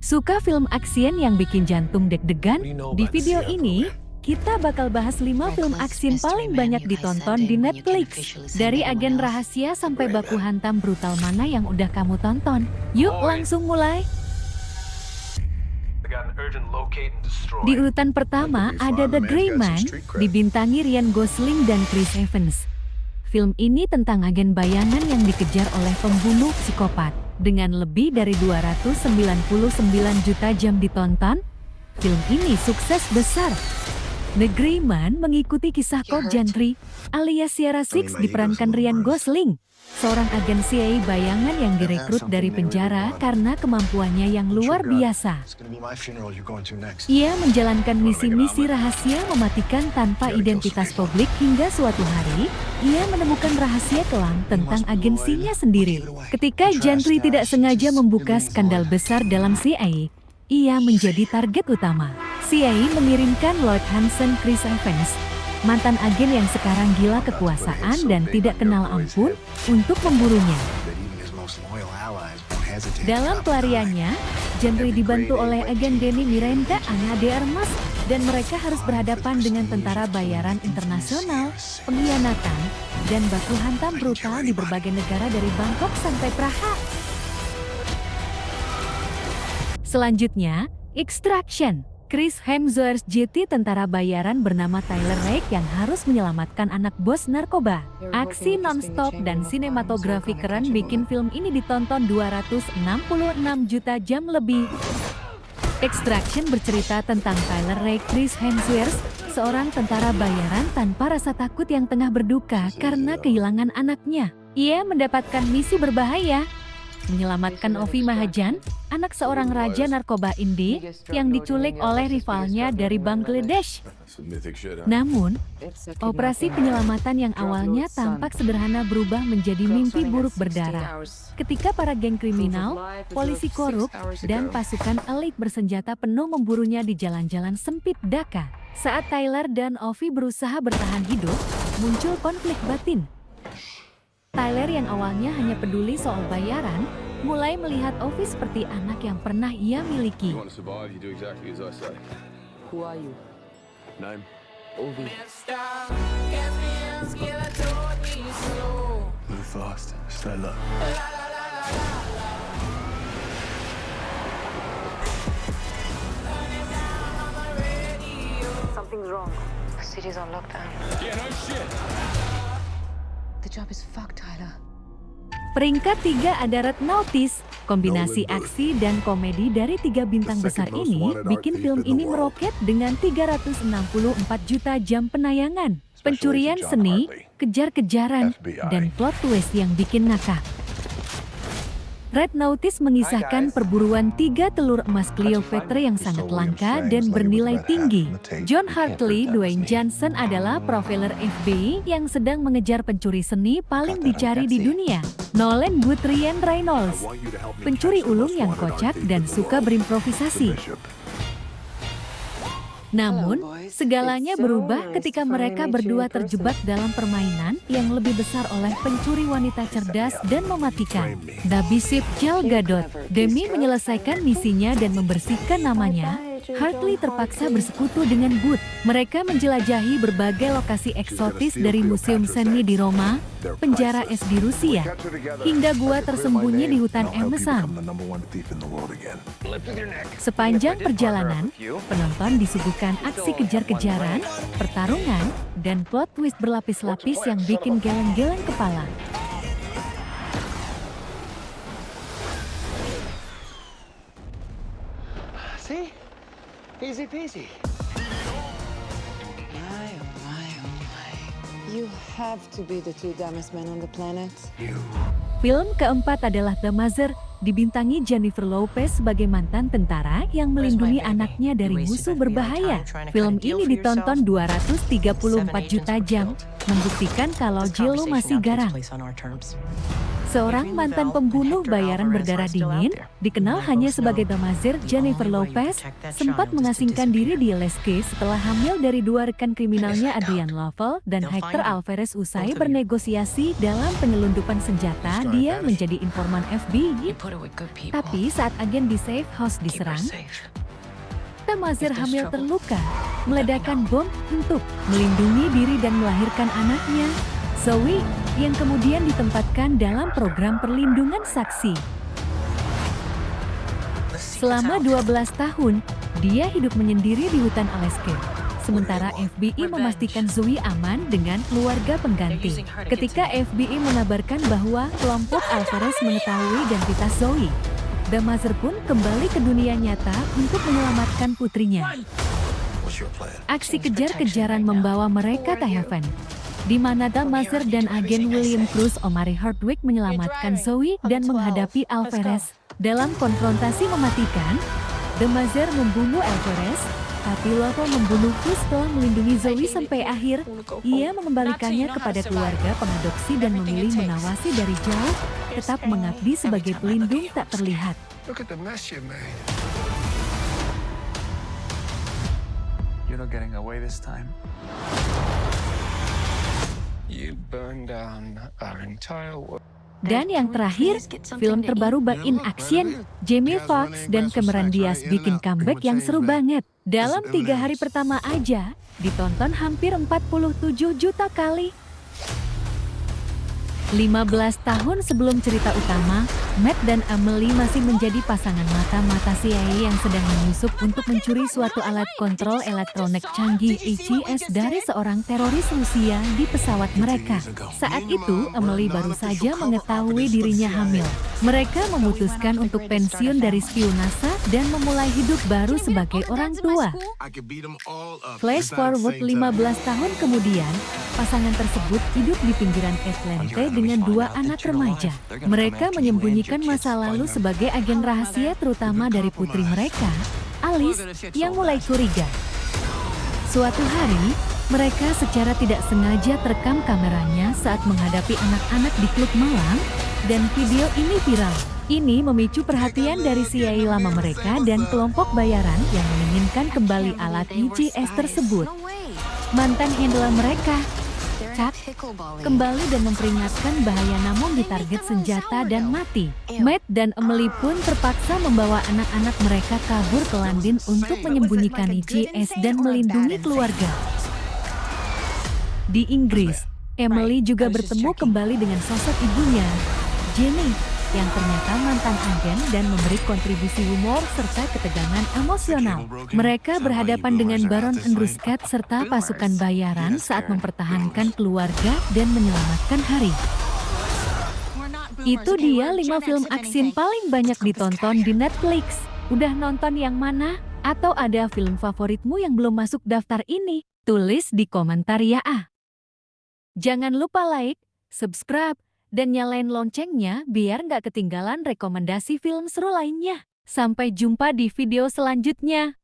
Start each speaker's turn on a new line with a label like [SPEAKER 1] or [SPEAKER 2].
[SPEAKER 1] Suka film action yang bikin jantung deg-degan? Di video ini, kita bakal bahas 5 film action paling banyak ditonton di Netflix. Dari agen rahasia sampai baku hantam brutal, mana yang udah kamu tonton? Yuk langsung mulai! Di urutan pertama ada The Gray Man, dibintangi Ryan Gosling dan Chris Evans. Film ini tentang agen bayangan yang dikejar oleh pembunuh psikopat. Dengan lebih dari 299 juta jam ditonton, film ini sukses besar. The Gray Man mengikuti kisah Colt Gentry alias Sierra Six diperankan Ryan Gosling, seorang agen CIA bayangan yang direkrut dari penjara karena kemampuannya yang luar biasa. Ia menjalankan misi-misi rahasia mematikan tanpa identitas publik hingga suatu hari, ia menemukan rahasia kelam tentang agensinya sendiri. Ketika Gentry tidak sengaja membuka skandal besar dalam CIA, ia menjadi target utama. CIA mengirimkan Lloyd Hansen Chris Evans, mantan agen yang sekarang gila kekuasaan dan tidak kenal ampun, untuk memburunya. Dalam pelariannya, Gentry dibantu oleh agen Denny Miranda, Ana de Armas, dan mereka harus berhadapan dengan tentara bayaran internasional, pengkhianatan, dan baku hantam brutal di berbagai negara dari Bangkok sampai Praha. Selanjutnya, Extraction. Chris Hemsworth JT tentara bayaran bernama Tyler Rake yang harus menyelamatkan anak bos narkoba. Aksi non-stop dan sinematografi keren bikin film ini ditonton 266 juta jam lebih. Extraction bercerita tentang Tyler Rake Chris Hemsworth, seorang tentara bayaran tanpa rasa takut yang tengah berduka karena kehilangan anaknya. Ia mendapatkan misi berbahaya, menyelamatkan Ovi Mahajan, anak seorang raja narkoba Indi yang diculik oleh rivalnya dari Bangladesh. Namun, operasi penyelamatan yang awalnya tampak sederhana berubah menjadi mimpi buruk berdarah. Ketika para geng kriminal, polisi korup, dan pasukan elit bersenjata penuh memburunya di jalan-jalan sempit Dhaka. Saat Tyler dan Ovi berusaha bertahan hidup, muncul konflik batin. Tyler yang awalnya hanya peduli soal bayaran, mulai melihat Ovi seperti anak yang pernah ia miliki.
[SPEAKER 2] Something's wrong. The city's on lockdown. Yeah, no shit. The job is fucked, Tyler.
[SPEAKER 1] Peringkat 3 ada Red Notice. Kombinasi aksi dan komedi dari 3 bintang besar ini bikin film ini meroket dengan 364 juta jam penayangan. Pencurian seni, kejar-kejaran, dan plot twist yang bikin ngakak. Red Notice mengisahkan perburuan 3 telur emas Cleopatra yang sangat langka dan bernilai tinggi. John Hartley Dwayne Johnson adalah profiler FBI yang sedang mengejar pencuri seni paling dicari di dunia. Nolan Wood Ryan Reynolds, pencuri ulung yang kocak dan suka berimprovisasi. Namun, segalanya berubah ketika mereka berdua terjebak dalam permainan yang lebih besar oleh pencuri wanita cerdas dan mematikan, Dabisip Gal Gadot. Demi menyelesaikan misinya dan membersihkan namanya, Hartley terpaksa bersekutu dengan Wood. Mereka menjelajahi berbagai lokasi eksotis dari museum seni di Roma, penjara es di Rusia, hingga gua tersembunyi di hutan Amazon. Sepanjang perjalanan, penonton disuguhkan aksi kejar-kejaran, pertarungan, dan plot twist berlapis-lapis yang bikin geleng-geleng kepala.
[SPEAKER 3] See? Easy peasy.
[SPEAKER 2] You have to be the 2 dumbest men on the planet.
[SPEAKER 1] Film keempat adalah The Mother, dibintangi Jennifer Lopez sebagai mantan tentara yang melindungi anaknya dari musuh berbahaya. Film ini ditonton 234 juta jam, membuktikan kalau Jill lo masih garang. Seorang mantan pembunuh bayaran berdarah dingin, dikenal hanya sebagai Damazir, Jennifer Lopez, sempat mengasingkan diri di LSK setelah hamil dari dua rekan kriminalnya Adrian Lovell dan Hector Alvarez usai bernegosiasi dalam penyelundupan senjata. Dia menjadi informan FBI, tapi saat agen di safe house diserang, Damazir hamil terluka, meledakkan bom untuk melindungi diri dan melahirkan anaknya, Zoe, yang kemudian ditempatkan dalam program perlindungan saksi. Selama 12 tahun, dia hidup menyendiri di hutan Alaska. Sementara FBI memastikan Zoe aman dengan keluarga pengganti. Ketika FBI mengabarkan bahwa kelompok Alvarez mengetahui identitas Zoe, Damazir pun kembali ke dunia nyata untuk menyelamatkan putrinya. Aksi kejar-kejaran membawa mereka ke Heaven, di mana Damazir dan agen William Cruz Omari Hardwick menyelamatkan Zoe dan menghadapi Alvarez. Dalam konfrontasi mematikan, Damazir membunuh Alvarez, tapi Lovell membunuh Cruz setelah melindungi Zoe sampai akhir. Ia mengembalikannya kepada keluarga pengadopsi dan memilih menawasi dari jauh, tetap mengabdi sebagai pelindung tak terlihat.
[SPEAKER 3] Look at the mess you made. You're not getting away this time. You burned down our entire world.
[SPEAKER 1] Dan yang terakhir, film terbaru Back in Action, Jamie Foxx dan Cameron Diaz bikin comeback yang seru banget. Dalam 3 hari pertama aja, ditonton hampir 47 juta kali. 15 tahun sebelum cerita utama, Matt dan Emily masih menjadi pasangan mata-mata CIA yang sedang menyusup untuk mencuri suatu alat kontrol elektronik canggih ECS dari seorang teroris Rusia di pesawat mereka. Saat itu, Emily baru saja mengetahui dirinya hamil. Mereka memutuskan untuk pensiun dari spionase dan memulai hidup baru sebagai orang tua. Flash forward 15 tahun kemudian, pasangan tersebut hidup di pinggiran Atlanta dengan 2 anak remaja. Mereka menyembunyikan masa lalu sebagai agen rahasia terutama dari putri mereka, Alice, yang mulai curiga. Suatu hari, mereka secara tidak sengaja terekam kameranya saat menghadapi anak-anak di klub malam, dan video ini viral. Ini memicu perhatian dari CIA lama mereka dan kelompok bayaran yang menginginkan kembali alat ECS tersebut. Mantan handler mereka, Chuck, kembali dan memperingatkan bahaya namun ditarget senjata dan mati. Matt dan Emily pun terpaksa membawa anak-anak mereka kabur ke London untuk menyembunyikan ECS dan melindungi keluarga. Di Inggris, Emily juga bertemu kembali dengan sosok ibunya, Jenny, yang ternyata mantan agen dan memberi kontribusi humor serta ketegangan emosional. Mereka berhadapan dengan Baron Andrew Scott serta pasukan bayaran saat mempertahankan keluarga dan menyelamatkan hari. Itu dia 5 film action paling banyak ditonton di Netflix. Udah nonton yang mana? Atau ada film favoritmu yang belum masuk daftar ini? Tulis di komentar ya ah. Jangan lupa like, subscribe, dan nyalain loncengnya biar nggak ketinggalan rekomendasi film seru lainnya. Sampai jumpa di video selanjutnya.